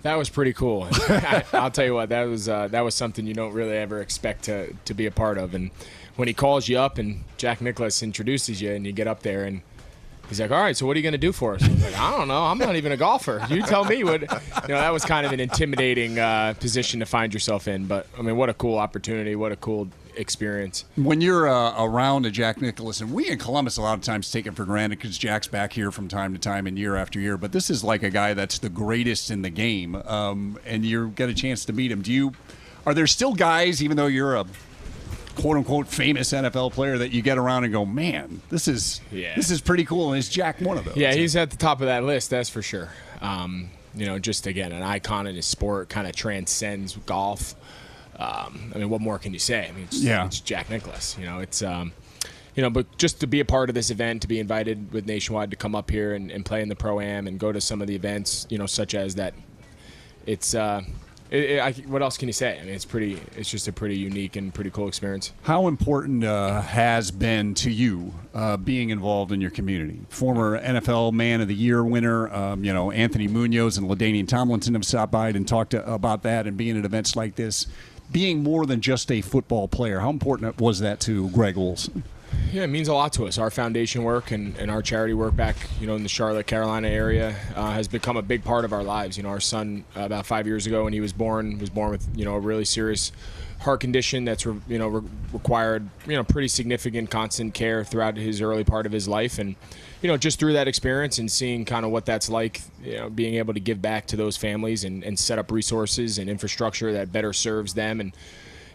That was pretty cool. I'll tell you what, that was something you don't really ever expect to be a part of. And when he calls you up and Jack Nicklaus introduces you and you get up there and he's like, all right, so what are you going to do for us? I was like, I don't know. I'm not even a golfer. You tell me what. That was kind of an intimidating position to find yourself in. But, I mean, what a cool opportunity. What a cool experience. When you're around a Jack Nicklaus, and we in Columbus a lot of times take it for granted because Jack's back here from time to time and year after year, but this is like a guy that's the greatest in the game, and you get a chance to meet him. Are there still guys, even though you're a quote-unquote famous NFL player, that you get around and go, man, this is pretty cool, and is Jack one of those? Yeah, he's at the top of that list, that's for sure. Just, again, an icon in his sport, kind of transcends golf. I mean, what more can you say? I mean, it's Jack Nicklaus. But just to be a part of this event, to be invited with Nationwide to come up here and play in the Pro-Am and go to some of the events, such as that, it's what else can you say? I mean, it's just a pretty unique and pretty cool experience. How important has been to you being involved in your community? Former NFL Man of the Year winner, Anthony Munoz and LaDainian Tomlinson have stopped by and talked about that, and being at events like this, being more than just a football player. How important was that to Greg Olsen? Yeah, it means a lot to us. Our foundation work and our charity work back, in the Charlotte, Carolina area has become a big part of our lives. Our son, about 5 years ago when he was born with, a really serious heart condition that's, required, pretty significant constant care throughout his early part of his life. And, just through that experience and seeing kind of what that's like, being able to give back to those families and set up resources and infrastructure that better serves them. And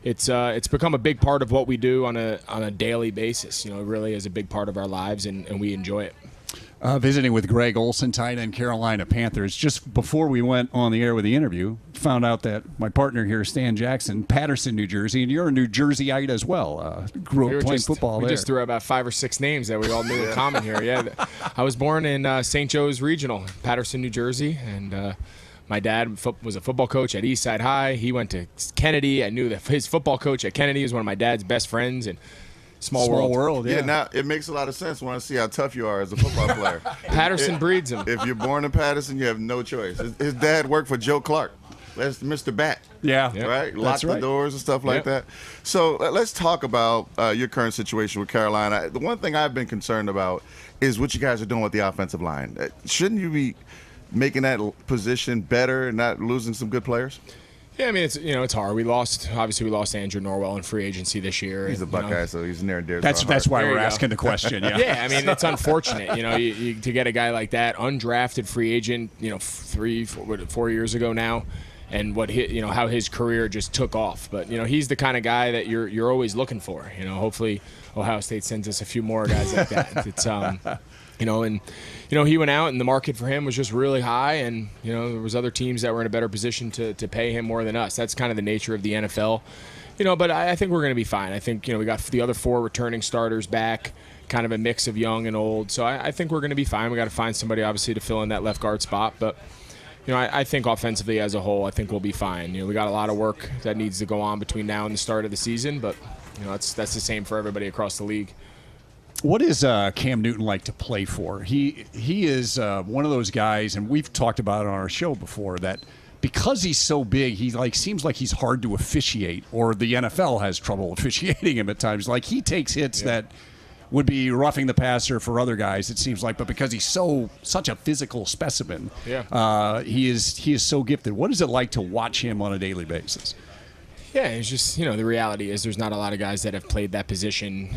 it's become a big part of what we do on a daily basis. It really is a big part of our lives, and we enjoy it. Visiting with Greg Olsen, tight end, Carolina Panthers. Just before we went on the air with the interview, found out that my partner here, Stan Jackson, Patterson, New Jersey, and you're a New Jerseyite as well. Grew up playing football there. We just threw about 5 or 6 names that we all knew in common here. Yeah, I was born in St. Joe's Regional, Patterson, New Jersey, and my dad was a football coach at Eastside High. He went to Kennedy. I knew that his football coach at Kennedy was one of my dad's best friends, and Small world. Yeah, now it makes a lot of sense when I see how tough you are as a football player. Patterson breeds him. If you're born in Patterson, you have no choice. His dad worked for Joe Clark. That's Mr. Bat. Yeah. Right? Lock the doors and stuff like that. So let's talk about your current situation with Carolina. The one thing I've been concerned about is what you guys are doing with the offensive line. Shouldn't you be making that position better and not losing some good players? Yeah, I mean, it's hard. We lost Andrew Norwell in free agency this year. He's a Buckeye, so he's near and dear. That's why we're asking the question. Yeah. Yeah, I mean, it's unfortunate. To get a guy like that, undrafted free agent, 4 years ago now, and how his career just took off. But he's the kind of guy that you're always looking for. Hopefully Ohio State sends us a few more guys like that. It's he went out and the market for him was just really high, and there was other teams that were in a better position to pay him more than us. That's kind of the nature of the NFL, but I think we're going to be fine. I think we got the other 4 returning starters back, kind of a mix of young and old, so I think we're going to be fine. We got to find somebody obviously to fill in that left guard spot, but I think offensively as a whole, I think we'll be fine. We got a lot of work that needs to go on between now and the start of the season, but that's the same for everybody across the league. What is Cam Newton like to play for? He is one of those guys, and we've talked about it on our show before, that because he's so big, he seems like he's hard to officiate, or the NFL has trouble officiating him at times. Like, he takes hits that would be roughing the passer for other guys, it seems like, but because he's such a physical specimen, he is so gifted. What is it like to watch him on a daily basis? Yeah, it's just the reality is there's not a lot of guys that have played that position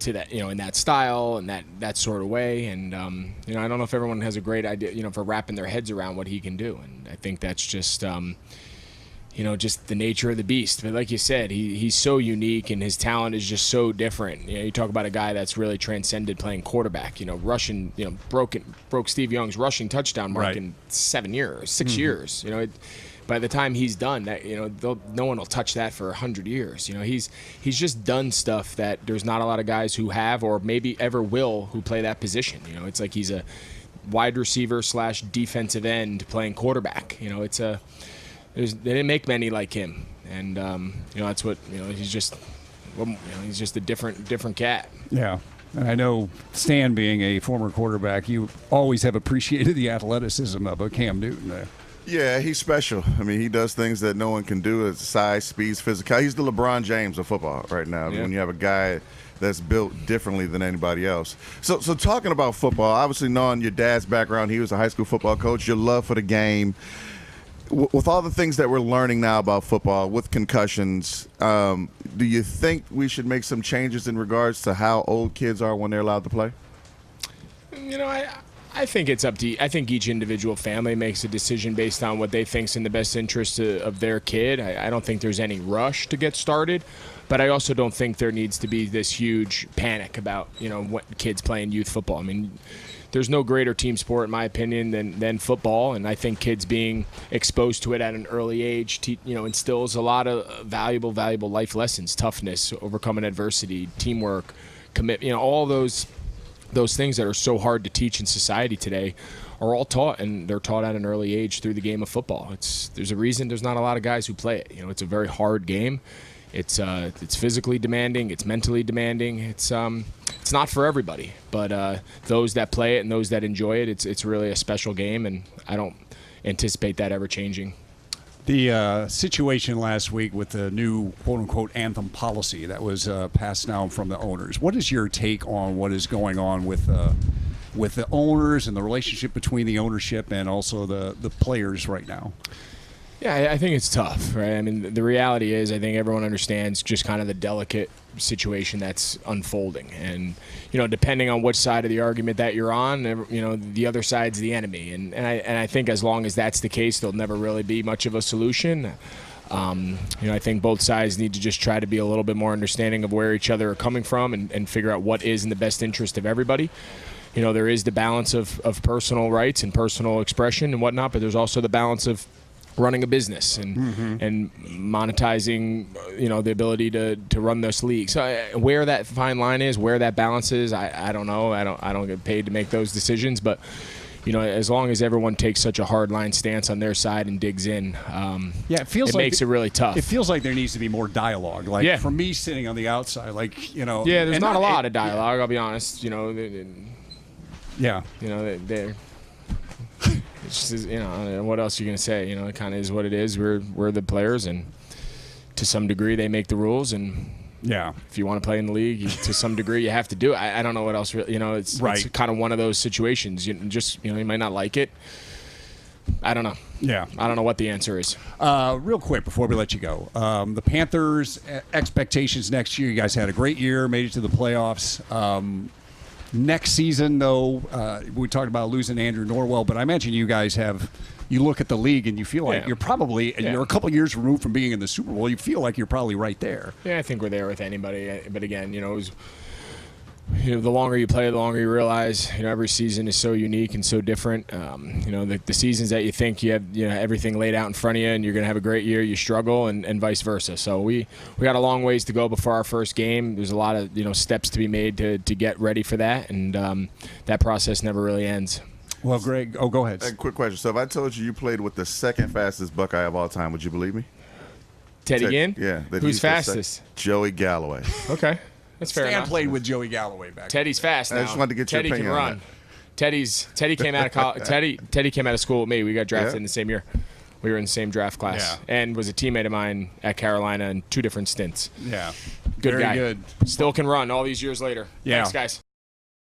to that, in that style and that sort of way, and I don't know if everyone has a great idea, for wrapping their heads around what he can do, and I think that's just just the nature of the beast. But like you said, he's so unique, and his talent is just so different. You talk about a guy that's really transcended playing quarterback. Rushing, broke Steve Young's rushing touchdown mark in 6 years. By the time he's done, that no one will touch that for 100 years. He's just done stuff that there's not a lot of guys who have, or maybe ever will, who play that position. It's like he's a wide receiver / defensive end playing quarterback. They didn't make many like him, and that's what he's just a different cat. Yeah. And I know, Stan, being a former quarterback, you always have appreciated the athleticism of a Cam Newton there. Yeah, he's special. I mean, he does things that no one can do. It's size, speed, physical. He's the LeBron James of football right now. Yeah. When you have a guy that's built differently than anybody else. So talking about football, obviously knowing your dad's background, he was a high school football coach, your love for the game. With all the things that we're learning now about football, with concussions, do you think we should make some changes in regards to how old kids are when they're allowed to play? I think it's up to. I think each individual family makes a decision based on what they think's in the best interest of their kid. I don't think there's any rush to get started, but I also don't think there needs to be this huge panic about what kids playing youth football. I mean, there's no greater team sport, in my opinion, than football, and I think kids being exposed to it at an early age, instills a lot of valuable life lessons: toughness, overcoming adversity, teamwork, commitment. All those things that are so hard to teach in society today are all taught, and they're taught at an early age through the game of football. There's a reason there's not a lot of guys who play it. It's a very hard game. It's physically demanding. It's mentally demanding. It's not for everybody, but those that play it and those that enjoy it, it's really a special game, and I don't anticipate that ever changing. The situation last week with the new quote-unquote anthem policy that was passed down from the owners. What is your take on what is going on with the owners and the relationship between the ownership and also the players right now? Yeah, I think it's tough, right? I mean, the reality is I think everyone understands just kind of the delicate situation that's unfolding. And, depending on which side of the argument that you're on, the other side's the enemy. And I think as long as that's the case, there'll never really be much of a solution. I think both sides need to just try to be a little bit more understanding of where each other are coming from and figure out what is in the best interest of everybody. There is the balance of personal rights and personal expression and whatnot, but there's also the balance of running a business and monetizing, the ability to run this league. So where that fine line is, where that balance is, I don't know. I don't get paid to make those decisions, but as long as everyone takes such a hard line stance on their side and digs in, it makes it really tough. It feels like there needs to be more dialogue. Like for me sitting on the outside, Yeah, there's not a lot of dialogue. I'll be honest. They're. It's just, what else are you going to say? It kind of is what it is. We're the players, and to some degree they make the rules, and if you want to play in the league, to some degree you have to do it. I don't know what else. It's kind of one of those situations. You might not like it. I don't know. Yeah. I don't know what the answer is. Real quick before we let you go, the Panthers' expectations next year. You guys had a great year, made it to the playoffs. Next season, though, we talked about losing Andrew Norwell, but I imagine you guys you look at the league and you feel like you're probably, you're a couple years removed from being in the Super Bowl. You feel like you're probably right there. Yeah, I think we're there with anybody. But again, it was, the longer you play, the longer you realize, every season is so unique and so different. The seasons that you think you have, everything laid out in front of you and you're going to have a great year, you struggle, and vice versa. So we got a long ways to go before our first game. There's a lot of, steps to be made to get ready for that, and that process never really ends. Well, Greg, go ahead. A quick question. So if I told you played with the second fastest Buckeye of all time, would you believe me? Teddy Ginn? Yeah. Who's fastest? Joey Galloway. Okay. That's fair enough. Stan played with Joey Galloway back. Teddy's fast now. I just wanted to get your Teddy opinion can on run. Teddy came out of college. Teddy came out of school with me. We got drafted in the same year. We were in the same draft class, and was a teammate of mine at Carolina in 2 different stints. Yeah, Good very guy. Good. Still can run all these years later. Yeah. Thanks, guys.